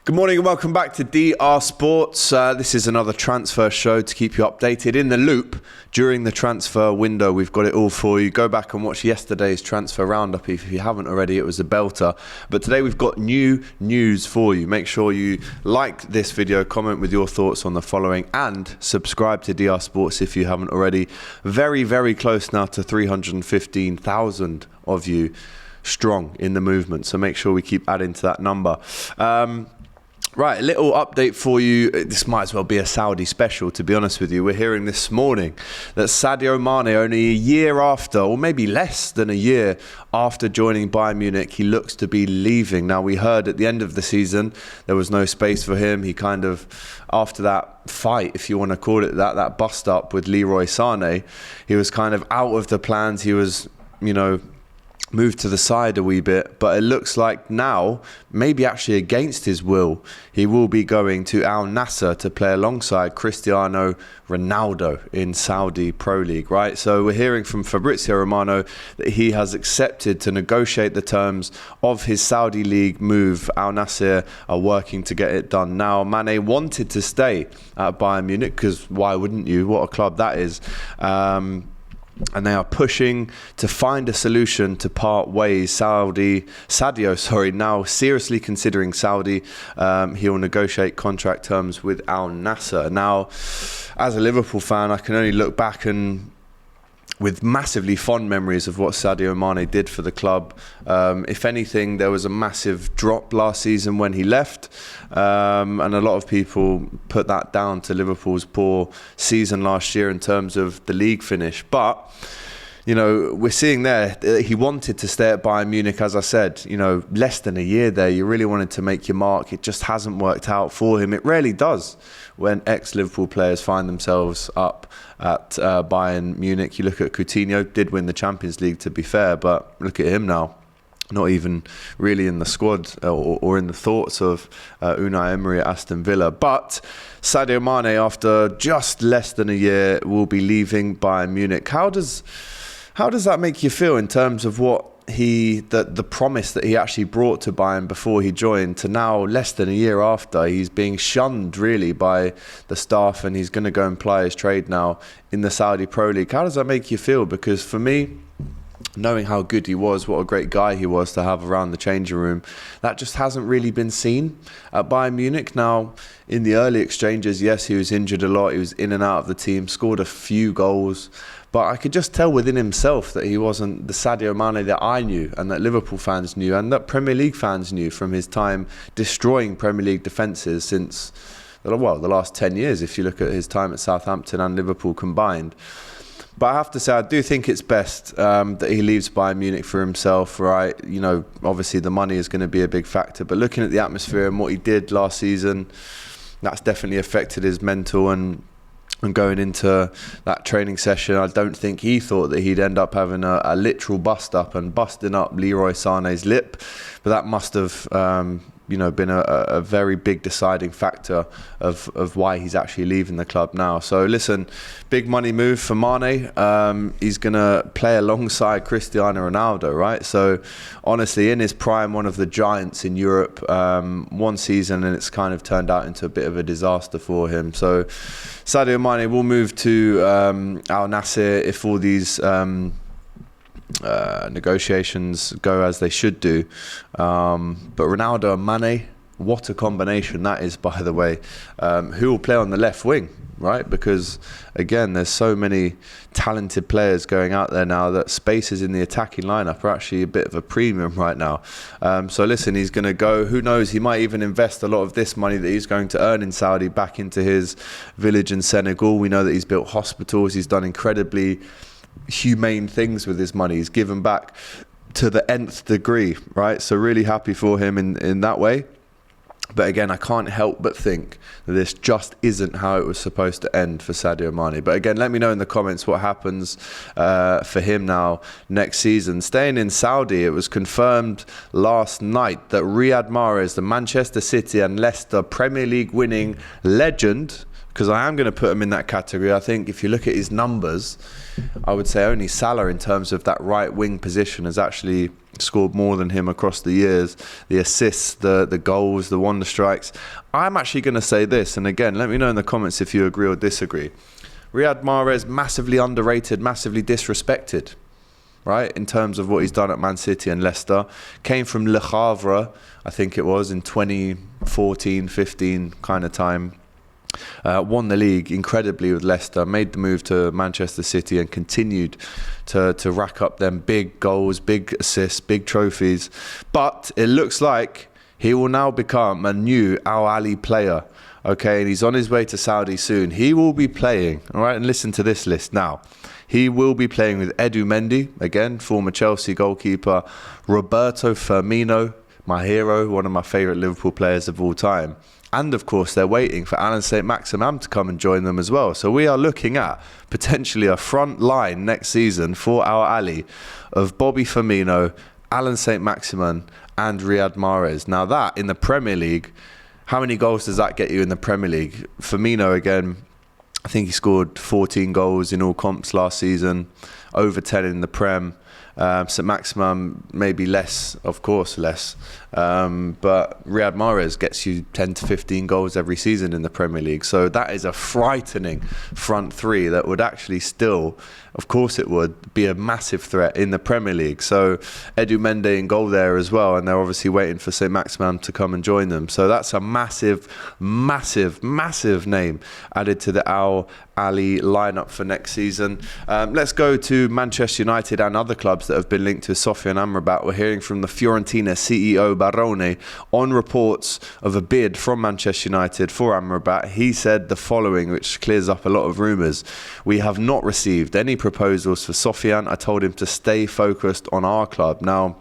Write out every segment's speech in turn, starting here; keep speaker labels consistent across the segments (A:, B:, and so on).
A: Good morning and welcome back to DR Sports. This is another transfer show to keep you updated in the loop during the transfer window. We've got it all for you. Go back and watch yesterday's transfer roundup if you haven't already. It was a belter. But today we've got new news for you. Make sure you like this video, comment with your thoughts on the following, and subscribe to DR Sports if you haven't already. Very, very close now to 315,000 of you strong in the movement. So make sure we keep adding to that number. Right, a little update for you. This might as well be a Saudi special, to be honest with you. We're hearing this morning that Sadio Mane, only a year after, or maybe less than a year after joining Bayern Munich, he looks to be leaving. Now, we heard at the end of the season, there was no space for him. He kind of, after that fight, if you want to call it that bust up with Leroy Sané, he was kind of out of the plans. He was, moved to the side a wee bit, but it looks like now, maybe actually against his will, he will be going to Al Nassr to play alongside Cristiano Ronaldo in Saudi Pro League, right? So we're hearing from Fabrizio Romano that he has accepted to negotiate the terms of his Saudi League move. Al Nassr are working to get it done now. Mane wanted to stay at Bayern Munich, because why wouldn't you? What a club that is. And they are pushing to find a solution to part ways. Sadio, now seriously considering Saudi. He will negotiate contract terms with Al Nassr. Now, as a Liverpool fan, I can only look back and with massively fond memories of what Sadio Mane did for the club. If anything, there was a massive drop last season when he left. And a lot of people put that down to Liverpool's poor season last year in terms of the league finish. But, we're seeing there, he wanted to stay at Bayern Munich, as I said, less than a year there. You really wanted to make your mark. It just hasn't worked out for him. It rarely does when ex-Liverpool players find themselves up at Bayern Munich. You look at Coutinho, did win the Champions League, to be fair, but look at him now. Not even really in the squad or in the thoughts of Unai Emery at Aston Villa. But Sadio Mane, after just less than a year, will be leaving Bayern Munich. How does that make you feel in terms of what the promise that he actually brought to Bayern before he joined, to now less than a year after, he's being shunned really by the staff, and he's going to go and ply his trade now in the Saudi Pro League? How does that make you feel? Because for me, knowing how good he was, what a great guy he was to have around the changing room, that just hasn't really been seen at Bayern Munich. Now, in the early exchanges, yes, he was injured a lot. He was in and out of the team, scored a few goals. But I could just tell within himself that he wasn't the Sadio Mane that I knew, and that Liverpool fans knew, and that Premier League fans knew from his time destroying Premier League defences since, the last 10 years, if you look at his time at Southampton and Liverpool combined. But I have to say, I do think it's best that he leaves Bayern Munich for himself, right? Obviously the money is going to be a big factor, but looking at the atmosphere and what he did last season, that's definitely affected his mental, and going into that training session, I don't think he thought that he'd end up having a literal bust-up and busting up Leroy Sané's lip. But that must have been a very big deciding factor of why he's actually leaving the club now. So listen, big money move for Mane. He's going to play alongside Cristiano Ronaldo, right? So honestly, in his prime, one of the giants in Europe, one season, and it's kind of turned out into a bit of a disaster for him. So Sadio Mane will move to Al Nassr if all these negotiations go as they should do. But Ronaldo and Mane, what a combination that is, by the way. Who will play on the left wing, right? Because again, there's so many talented players going out there now that spaces in the attacking lineup are actually a bit of a premium right now. So listen, he's going to go, who knows, he might even invest a lot of this money that he's going to earn in Saudi back into his village in Senegal. We know that he's built hospitals, he's done incredibly humane things with his money. He's given back to the nth degree, right? So really happy for him in that way. But again, I can't help but think that this just isn't how it was supposed to end for Sadio Mane. But again, let me know in the comments what happens for him now next season. Staying in Saudi, it was confirmed last night that Riyad Mahrez, the Manchester City and Leicester Premier League winning legend, because I am going to put him in that category. I think if you look at his numbers, I would say only Salah in terms of that right wing position has actually scored more than him across the years. The assists, the goals, the wonder strikes. I'm actually going to say this, and again, let me know in the comments if you agree or disagree. Riyad Mahrez, massively underrated, massively disrespected, right, in terms of what he's done at Man City and Leicester. Came from Le Havre, I think it was, in 2014-15 kind of time. Won the league incredibly with Leicester, made the move to Manchester City and continued to rack up them big goals, big assists, big trophies. But it looks like he will now become a new Ahli player. Okay, and he's on his way to Saudi soon. He will be playing, all right, and listen to this list now. He will be playing with Edu Mendy, again, former Chelsea goalkeeper, Roberto Firmino, my hero, one of my favourite Liverpool players of all time. And of course, they're waiting for Alain Saint-Maximin to come and join them as well. So we are looking at potentially a front line next season for our Ahli of Bobby Firmino, Alain Saint-Maximin and Riyad Mahrez. Now that, in the Premier League, how many goals does that get you in the Premier League? Firmino, again, I think he scored 14 goals in all comps last season, over 10 in the Prem. Saint-Maximin, maybe less, of course, less. But Riyad Mahrez gets you 10 to 15 goals every season in the Premier League. So that is a frightening front three that would actually still, of course it would, be a massive threat in the Premier League. So Edu Mendy in goal there as well. And they're obviously waiting for Saint-Maximin to come and join them. So that's a massive, massive, massive name added to the Ahli lineup for next season. Let's go to Manchester United and other clubs that have been linked to Sofian Amrabat. We're hearing from the Fiorentina CEO Barone on reports of a bid from Manchester United for Amrabat. He said the following, which clears up a lot of rumours. We have not received any proposals for Sofian. I told him to stay focused on our club. Now,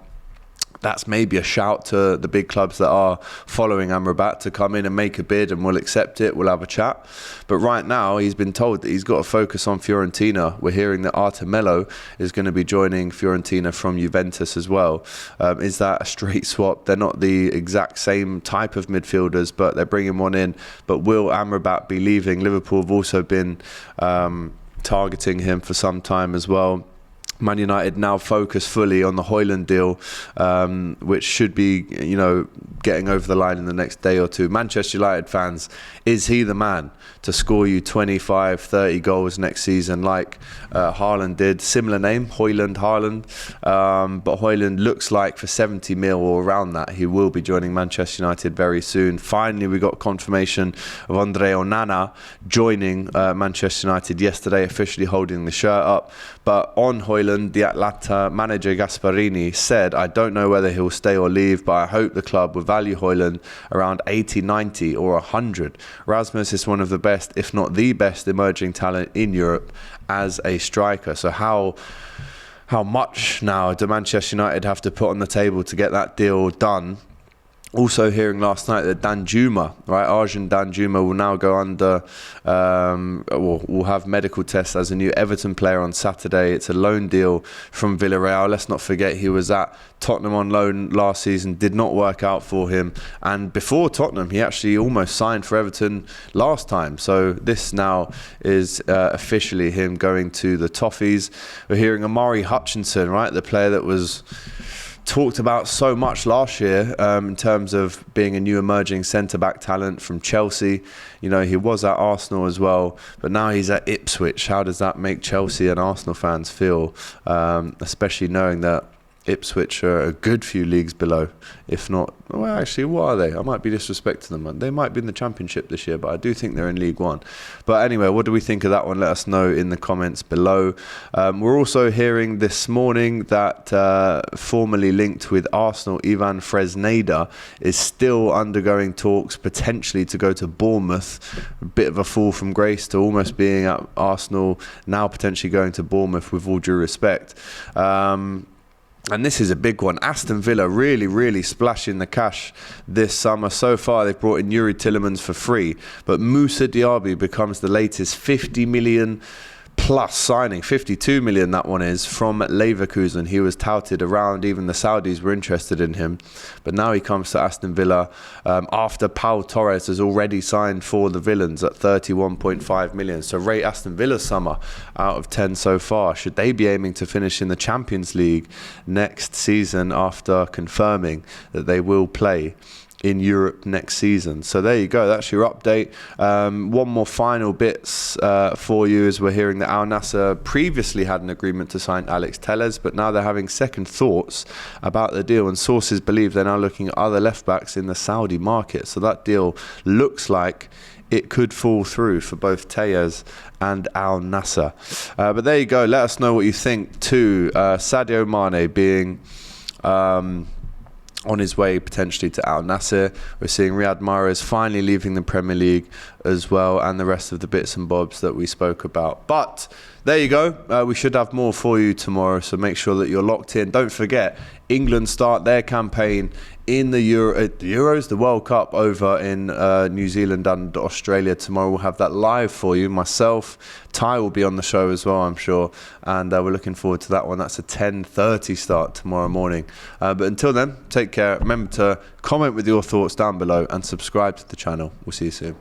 A: that's maybe a shout to the big clubs that are following Amrabat to come in and make a bid, and we'll accept it, we'll have a chat. But right now, he's been told that he's got to focus on Fiorentina. We're hearing that Artemelo is going to be joining Fiorentina from Juventus as well. Is that a straight swap? They're not the exact same type of midfielders, but they're bringing one in. But will Amrabat be leaving? Liverpool have also been targeting him for some time as well. Man United now focus fully on the Højlund deal, which should be, getting over the line in the next day or two. Manchester United fans, is he the man to score you 25, 30 goals next season like Haaland did? Similar name, Højlund, Haaland. But Højlund looks like for 70 mil or around that, he will be joining Manchester United very soon. Finally, we got confirmation of Andre Onana joining Manchester United yesterday, officially holding the shirt up. But on Højlund, the Atlanta manager Gasparini said, I don't know whether he'll stay or leave, but I hope the club will value Højlund around 80, 90 or 100. Rasmus is one of the best, if not the best, emerging talent in Europe as a striker. So how much now do Manchester United have to put on the table to get that deal done? Also hearing last night that Danjuma, right, Arjun Danjuma will now go under, will have medical tests as a new Everton player on Saturday. It's a loan deal from Villarreal. Let's not forget he was at Tottenham on loan last season, did not work out for him. And before Tottenham, he actually almost signed for Everton last time. So this now is officially him going to the Toffees. We're hearing Amari Hutchinson, right, the player that was talked about so much last year in terms of being a new emerging centre-back talent from Chelsea. He was at Arsenal as well, but now he's at Ipswich. How does that make Chelsea and Arsenal fans feel, especially knowing that Ipswich are a good few leagues below, if not, well, actually, what are they? I might be disrespecting them. They might be in the Championship this year, but I do think they're in League One. But anyway, what do we think of that one? Let us know in the comments below. We're also hearing this morning that formerly linked with Arsenal, Ivan Fresneda is still undergoing talks potentially to go to Bournemouth. A bit of a fall from grace to almost being at Arsenal, now potentially going to Bournemouth, with all due respect. And this is a big one. Aston Villa really, really splashing the cash this summer. So far, they've brought in Yuri Tillemans for free. But Moussa Diaby becomes the latest 50 million plus signing, 52 million that one is, from Leverkusen. He was touted around, even the Saudis were interested in him, but now he comes to Aston Villa after Pau Torres has already signed for the Villains at 31.5 million. So rate Aston Villa's summer out of 10 so far. Should they be aiming to finish in the Champions League next season after confirming that they will play in Europe next season? So there you go, that's your update. One more final bits for you, as we're hearing that Al Nassr previously had an agreement to sign Alex Telles, but now they're having second thoughts about the deal, and sources believe they're now looking at other left backs in the Saudi market. So that deal looks like it could fall through for both Telles and Al Nassr. But there you go, let us know what you think too. Sadio Mane being on his way potentially to Al Nassr. We're seeing Riyad Mahrez finally leaving the Premier League as well, and the rest of the bits and bobs that we spoke about. But there you go. We should have more for you tomorrow, so make sure that you're locked in. Don't forget, England start their campaign in the Euros, the World Cup over in New Zealand and Australia tomorrow. We'll have that live for you. Myself, Ty will be on the show as well, I'm sure, and we're looking forward to that one. That's a 10:30 start tomorrow morning. But until then, take care. Remember to comment with your thoughts down below and subscribe to the channel. We'll see you soon.